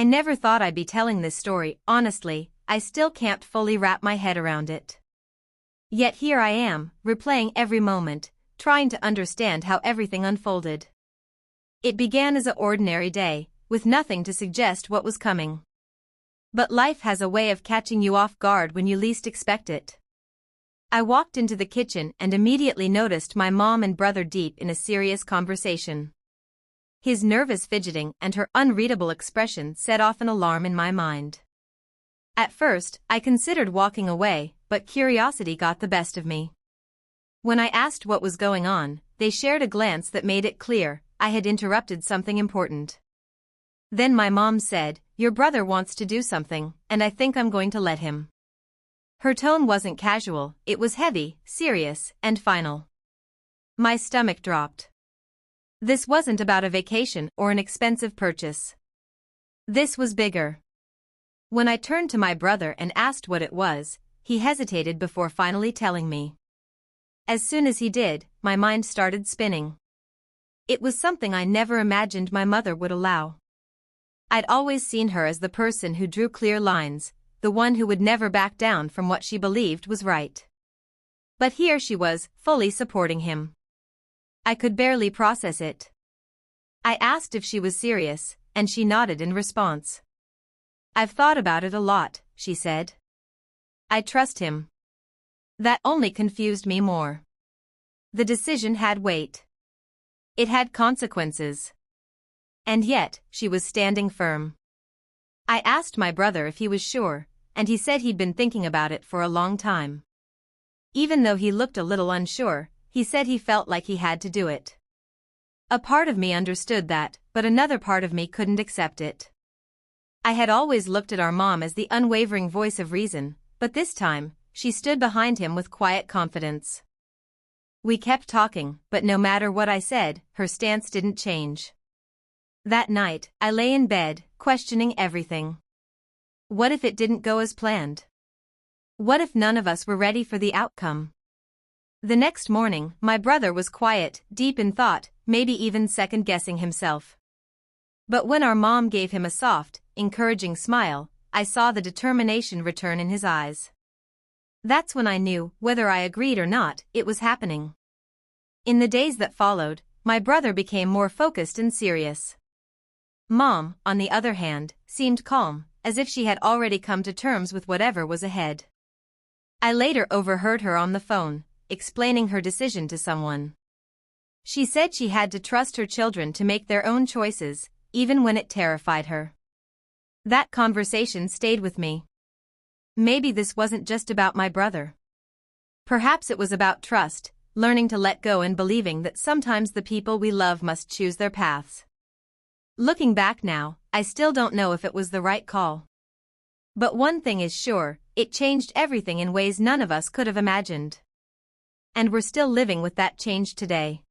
I never thought I'd be telling this story. Honestly, I still can't fully wrap my head around it. Yet here I am, replaying every moment, trying to understand how everything unfolded. It began as an ordinary day, with nothing to suggest what was coming. But life has a way of catching you off guard when you least expect it. I walked into the kitchen and immediately noticed my mom and brother deep in a serious conversation. His nervous fidgeting and her unreadable expression set off an alarm in my mind. At first, I considered walking away, but curiosity got the best of me. When I asked what was going on, they shared a glance that made it clear I had interrupted something important. Then my mom said, "Your brother wants to do something, and I think I'm going to let him." Her tone wasn't casual, it was heavy, serious, and final. My stomach dropped. This wasn't about a vacation or an expensive purchase. This was bigger. When I turned to my brother and asked what it was, he hesitated before finally telling me. As soon as he did, my mind started spinning. It was something I never imagined my mother would allow. I'd always seen her as the person who drew clear lines, the one who would never back down from what she believed was right. But here she was, fully supporting him. I could barely process it. I asked if she was serious, and she nodded in response. "I've thought about it a lot," she said. "I trust him." That only confused me more. The decision had weight. It had consequences. And yet, she was standing firm. I asked my brother if he was sure, and he said he'd been thinking about it for a long time. Even though he looked a little unsure, he said he felt like he had to do it. A part of me understood that, but another part of me couldn't accept it. I had always looked at our mom as the unwavering voice of reason, but this time, she stood behind him with quiet confidence. We kept talking, but no matter what I said, her stance didn't change. That night, I lay in bed, questioning everything. What if it didn't go as planned? What if none of us were ready for the outcome? The next morning, my brother was quiet, deep in thought, maybe even second-guessing himself. But when our mom gave him a soft, encouraging smile, I saw the determination return in his eyes. That's when I knew, whether I agreed or not, it was happening. In the days that followed, my brother became more focused and serious. Mom, on the other hand, seemed calm, as if she had already come to terms with whatever was ahead. I later overheard her on the phone, explaining her decision to someone. She said she had to trust her children to make their own choices, even when it terrified her. That conversation stayed with me. Maybe this wasn't just about my brother. Perhaps it was about trust, learning to let go and believing that sometimes the people we love must choose their paths. Looking back now, I still don't know if it was the right call. But one thing is sure, it changed everything in ways none of us could have imagined. And we're still living with that change today.